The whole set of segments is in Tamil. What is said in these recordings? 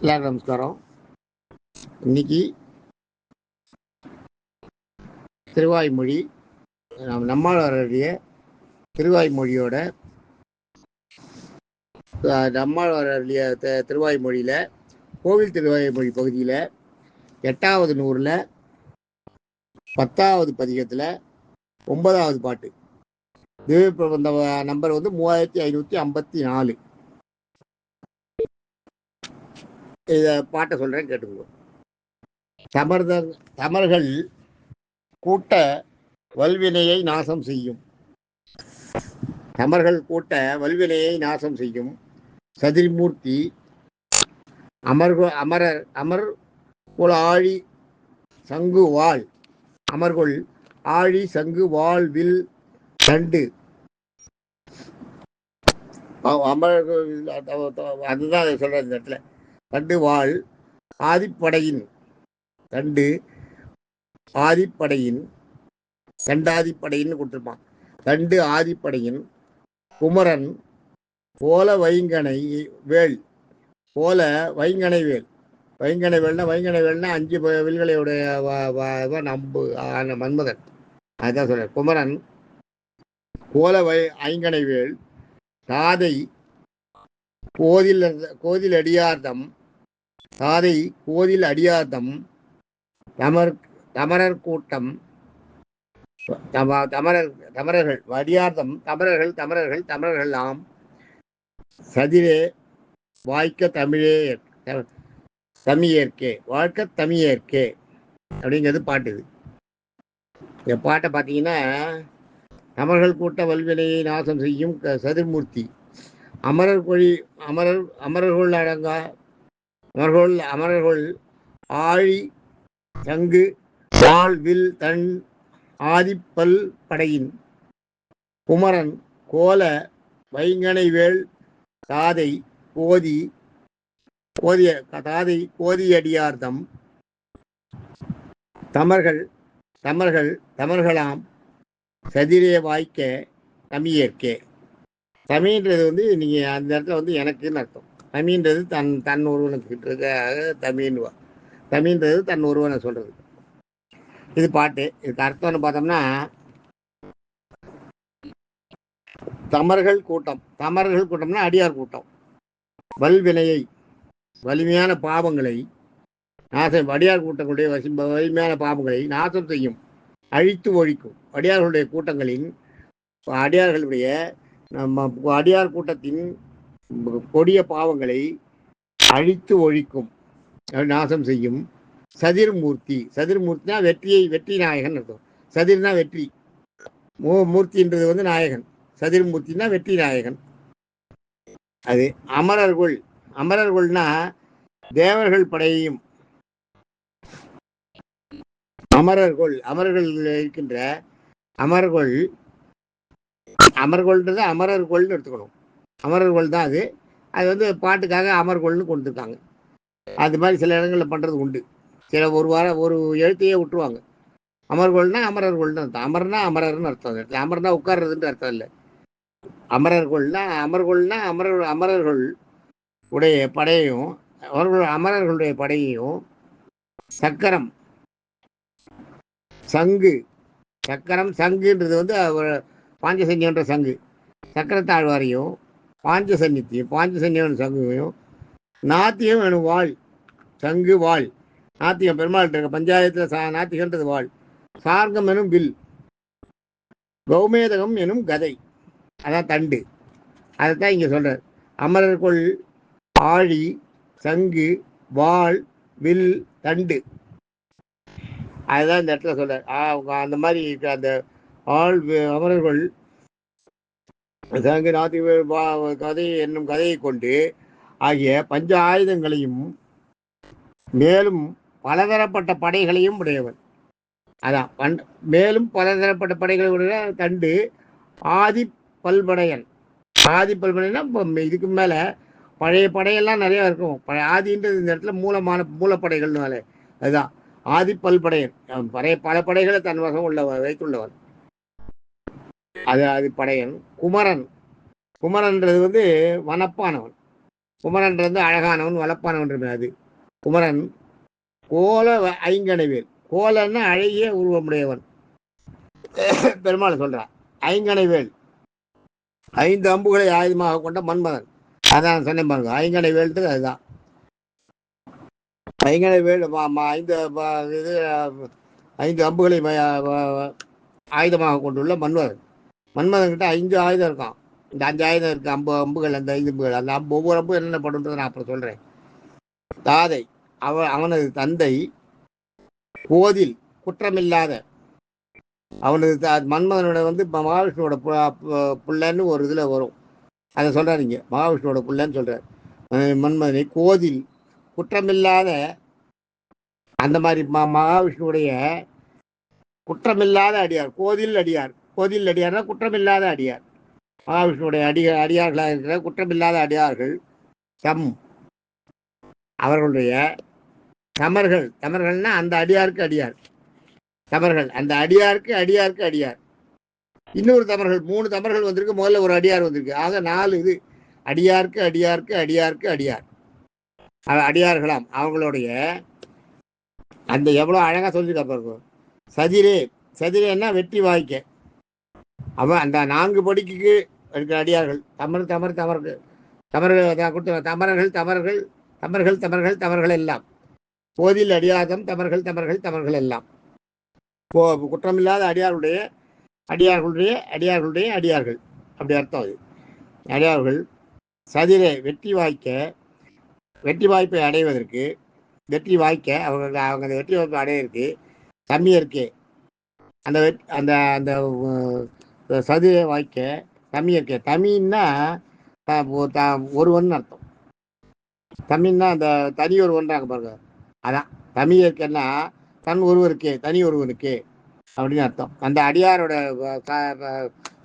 எல்லாருக்கும் நமஸ்காரம். இன்னைக்கு திருவாய்மொழி, நம்மாழ்வாருடைய திருவாய்மொழியோட நம்மாழ்வாருடைய திருவாய்மொழியில கோவில் திருவாய்மொழி பகுதியில் 8வது நூறில் 10வது பதிகத்தில் 9வது பாட்டு. இது இந்த நம்பர் 3554. இதை பாட்டை சொல்கிறேன், கேட்டுக்குவோம். தமர்கள் கூட்ட வல்வினையை நாசம் செய்யும். தமர்கள் கூட்ட வல்வினையை நாசம் செய்யும் சதிர்மூர்த்தி அமர் ஆழி சங்கு வாழ் அமர்கொள் ஆழி சங்கு வாழ் வில் தண்டு. அமர்கள் அதுதான் அதை சொல்ற இந்த இடத்துல. தண்டு வாழ் ஆதிப்படையின் தண்டு ஆதிப்படையின் தண்டாதிப்படையின்னு கொடுத்துருப்பான். தண்டு ஆதிப்படையின் குமரன் போல வைங்கனை வேல் போல வைங்கனை வேல். வைங்கனை வேல்னா 5 வில்களையுடைய நம்பு மன்மதன். அதுதான் சொல்ற. குமரன் போல ஐங்கனை வேல் தாதை கோதில் அடியார்தம் தாதை கோதில் அடியார்தம் தமரர் கூட்டம் தமரர்கள் அடியார்தம் தமரர்கள் ஆம் சதிரே வாய்க்க தமிழேற்கே வாழ்க்க தமிழேற்கே அப்படிங்கிறது பாட்டு. இது இந்த பாட்டை பார்த்தீங்கன்னா, தமர்கள் கூட்ட வல்வினையை நாசம் செய்யும் சதிர்மூர்த்தி அமரர்கள் அடங்கா அமரர்கள் ஆழி சங்கு வாழ் வில் தன் ஆதிப்பல் படையின் குமரன் கோல வைங்கனை வேள் தாதை கோதியடியார்தம் தமர்களாம் சதிரே வாய்க்க தமியேற்கே. தமிழ்ன்றது நீங்க அந்த இடத்துல எனக்குன்னு அர்த்தம். தமிழ்ன்றது தன் ஒருவனுக்கு தமிழ்வா. தமிழ்ன்றது தன் ஒருவனை சொல்றது. இது பாட்டு. இதுக்கு அர்த்தம்னு பார்த்தோம்னா, தமர்கள் கூட்டம்னா அடியார் கூட்டம். வல்வினையை வலிமையான பாவங்களை நாசம் அடியார் கூட்டங்களுடைய வலிமையான பாவங்களை நாசம் செய்யும், அழித்து ஒழிக்கும். அடியார்களுடைய கூட்டங்களின் அடியார் கூட்டத்தின் கொடிய பாவங்களை அழித்து ஒழிக்கும், நாசம் செய்யும் சதிர்மூர்த்தினா வெற்றி நாயகன் அர்த்தம். சதிர்னா வெற்றி, மூர்த்தின்றது நாயகன். சதிர்மூர்த்தினா வெற்றி நாயகன். அது அமரர்கள்னா தேவர்கள் படையையும், அமரர்கள் இருக்கின்ற அமர்கள்ன்றது அமரர்கள்னு எடுத்துக்கணும். அமரர்கள் தான் அது. அது பாட்டுக்காக அமர்கள்னு கொடுத்துருக்காங்க. அது மாதிரி சில இடங்களில் பண்ணுறது உண்டு. சில ஒரு எழுத்தையே விட்டுருவாங்க. அமர்கள்னா அமரர்கள்னு அர்த்தம். அமர்னா அமரர்னு அர்த்தம். அமர்னா உட்கார்றதுன்ற அர்த்தம் இல்லை. அமரர்கள்னா அமரர்கள் உடைய படையையும் அமரர்களுடைய படையையும் சக்கரம் சங்குன்றது பாஞ்சசன்யன்ற சங்கு, சக்கரத்தாழ்வாரையும் பாஞ்சசன்யம் சங்குவையும் நாத்தியம் எனும் வாழ் சங்கு வாழ். நாத்தியம் பெருமாள் இருக்க பஞ்சாயத்தில் நாத்திகன்றது வாழ். சார்கம் எனும் வில், கௌமேதகம் எனும் கதை, அதான் தண்டு. அதைத்தான் இங்க சொல்றார். அமரர்கள் ஆழி சங்கு வாழ் வில் தண்டு, அதுதான் இந்த இடத்துல சொல்றார். அந்த மாதிரி அந்த அமரர்கள் சங்கு நாத்தி கதை என்னும் கதையை கொண்டு ஆகிய பஞ்ச ஆயுதங்களையும் மேலும் பலதரப்பட்ட படைகளையும் உடையவன். அதான் மேலும் பலதரப்பட்ட படைகளுடைய தண்டு ஆதி பல்படையன். இதுக்கு மேல பழைய படையெல்லாம் நிறைய இருக்கும். ஆதின்றது இந்த இடத்துல மூலப்படைகள்னால அதுதான் ஆதி பல்படையன். பல படைகளை தன் வசம் வைத்துள்ளவன். அது படையன். குமரன்ன்றது வனப்பானவன். குமரன்றது அழகானவன் வளப்பானவன். அது குமரன். கோல ஐங்கணைவேல். கோலன்னா அழகிய உருவமுடையவன். பெருமாள் சொல்றான். ஐங்கணைவேல் 5 அம்புகளை ஆயுதமாக கொண்ட மன்மதன். அதான் சொன்னேன் பாருங்க, ஐங்கணை வேல்றதுக்கு அதுதான். ஐங்கணை வேல் 5 அம்புகளை ஆயுதமாக கொண்டுள்ள மன்மதன். மன்மதன் கிட்ட 5 ஆயுதம் இருக்கான். இந்த 5 ஆயுதம் இருக்கு, அம்புகள். அந்த 5 அம்புகள், அந்த ஒவ்வொரு அம்பு என்னென்ன பண்ணுன்றதை நான் அப்புறம் சொல்றேன். தாதை அவனது தந்தை கோதில் குற்றமில்லாத. அவனது மன்மதனோட மகாவிஷ்ணுவோட பிள்ளைன்னு ஒரு இதுல வரும். அதை சொல்றாருங்க, மகாவிஷ்ணுவோட பிள்ளைன்னு சொல்றாரு. மன்மதனை கோதில் குற்றமில்லாத, அந்த மாதிரி மகாவிஷ்ணுடைய குற்றமில்லாத அடியார். கோதில் அடியார். கோதில் அடியார்னா குற்றமில்லாத அடியார். மகாவிஷ்ணுடைய அடியார்களாக இருக்கிற குற்றமில்லாத அடியார்கள் தம் அவர்களுடைய தமர்கள். தமர்கள்னா அந்த அடியாருக்கு அடியார். தமர்கள் அந்த அடியாருக்கு அடியாருக்கு அடியார். இன்னொரு தமர்கள் 3 தமர்கள் வந்திருக்கு. முதல்ல ஒரு அடியார் வந்திருக்கு. ஆக 4 இது. அடியாருக்கு அடியாருக்கு அடியாருக்கு அடியார் அடியார்களாம். அவங்களுடைய அந்த எவ்வளோ அழகா சொல்லியிருக்கா. சதிரே. சதிரேன்னா வெற்றி வாய்க்க. அவன் அந்த 4 படிக்கு இருக்கிற அடியார்கள். தமர் தமர் தமர்கள் தமர்கள் தமர்கள் தமர்கள் தமர்கள் தமர்கள் தமர்கள் எல்லாம். கோதில் அடியாதம் தமர்கள் தமர்கள் தமர்கள் எல்லாம். குற்றமில்லாத அடியார்களுடைய அடியார்களுடைய அடியார்களுடைய அடியார்கள். அப்படி அர்த்தம் அது. அடியார்கள் சதிரே வெற்றி வாய்க்க. வெற்றி வாய்ப்பை அடைவதற்கு, வெற்றி வாய்க்க அவங்க அந்த வெற்றி வாய்ப்பை அடையிறதுக்கு தம்மியர்க்கே. அந்த அந்த அந்த சதிரை வாய்க்க தமியர்க்கே. தமின்னா ஒருவன் அர்த்தம். தமிழ்னா அந்த தனி ஒருவன்றாங்க பாருங்க, அதான் தமிழருக்குன்னா தன் ஒருவருக்கே, தனி ஒருவனுக்கே அப்படின்னு அர்த்தம். அந்த அடியாரோட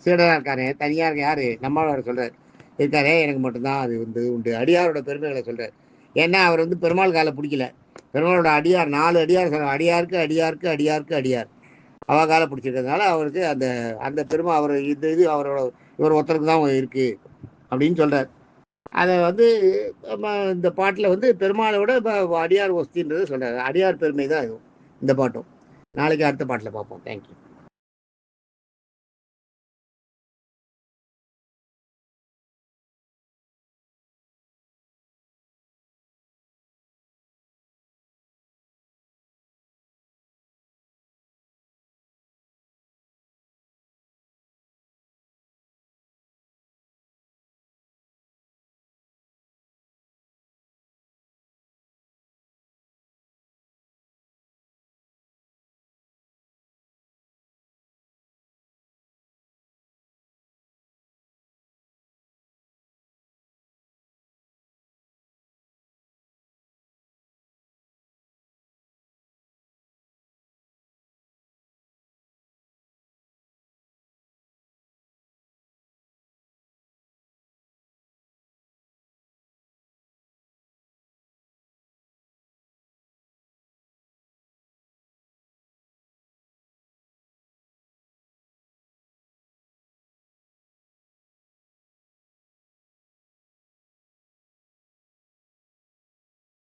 சீடராக இருக்காரு, தனியாக இருக்க யாரு, நம்மளோட சொல்றாரு இருக்காரே, எனக்கு மட்டும்தான் அது உண்டு. அடியாரோட பெருமைகளை சொல்றாரு. ஏன்னா அவர் பெருமாள் காலை பிடிக்கல. பெருமாளோட அடியார் 4 அடியார் சொல்றாரு. அடியாருக்கு அடியாருக்கு அடியாருக்கு அடியார் அவ காலை பிடிச்சிருக்கிறதுனால அவருக்கு அந்த அந்த பெருமை அவர் இது அவரோட இவர் ஒருத்தருக்கு தான் இருக்கு அப்படின்னு சொல்றார். அதை இந்த பாட்டில் பெருமாளோட அடியார் ஒஸ்தின்றது சொல்றாரு. அடியார் பெருமை தான் இந்த பாட்டும். நாளைக்கு அடுத்த பாட்டில் பார்ப்போம். தேங்க்யூ.